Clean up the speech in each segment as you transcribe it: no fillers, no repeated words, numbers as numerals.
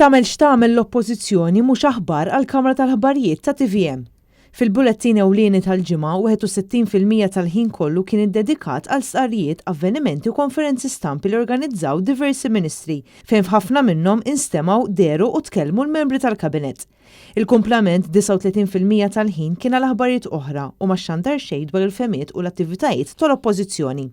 Tagħmel x'tagħmel l-Oppożizzjoni mhux aħbar għall-Kamra tal-Aħbarijiet ta' TVM. Fil-bulettin ewlieni tal-ġimgħa 61% tal-ħin kollu kien iddedikat għal stqarrijiet, avvenimenti u konferenzi stampi li organizzaw diversi ministri fejn f'ħafna minnhom instemaw, deru u tkellmu l-membri tal-Kabinett. Il-kumplament 39% tal-ħin kien għal aħbarijiet oħra u ma xandar xejn dwar il-femiet u l-attivitajiet tal-Oppożizzjoni.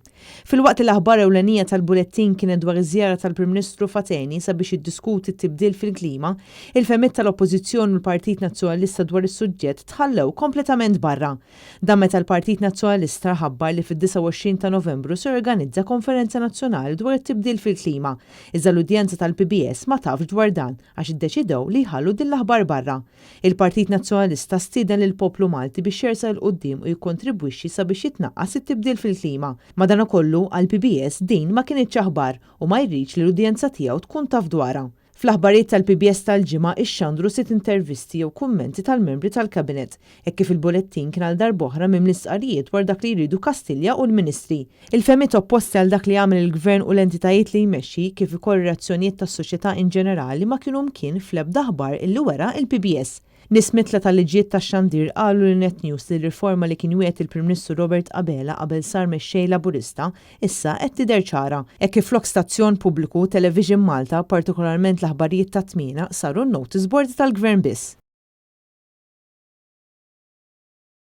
Fil-waqt l-aħbar ewlenija tal-bulettin kienet dwar iż-żjara tal-Prim Ministru Fateni sabiex jiddiskuti t-tibdil fil-klima, il-femiet tal-Oppożizzjoni u l-Partit Nazzjonalista dwar is-suġġett tħallew kompletament barra. Dan meta l-Partit Nazzjonalista ħabbar li fid-29 ta' Novembru se jorganizza konferenza nazzjonali dwar it-tibdil fil-klima. Iżda l-udjenza tal-PBS ma tafx dwar dan għax iddeċidew li jħallu din l-aħbar barra. Il-Partit Nazzjonalista stieden lil poplu Malti biex jersa' l qudiem u jikkontribwixxi sabiex jitnaqqas it-tibdil fil-klima. Madankollu għall-PBS din ma kienitx aħbar u ma jridx li l-udjenza tiegħu tkun taf dwarha. Fl-aħbarijiet tal-PBS tal-ġimgħa ixxandru 6 intervisti jew kummenti tal-membri tal-Kabinett, hekk kif il-bulettin kien għal darb'oħra minn l-istqarrijiet dwar dak li jridu Kastilja u l-Ministri. Il-femiet opposti għal dak li għamel il-Gvern u l-entitajiet li jmexxi kif ukoll reazzjonijiet tas-soċjetà in ġenerali ma kienu mkien fl-ebda aħbar illi wera il-PBS. Nies mitla tal-liġijiet tax-xandir qalu li Net News li r-riforma li kien wiegħed il-Prim Ministru Robert Abela qabel sar mexxej Laburista issa qed tidher ċara. Hekk kif flok stazzjon pubbliku Television Malta, partikolarment l-aħbarijiet ta' tmiena saru n-noticeboard tal-Gvern biss.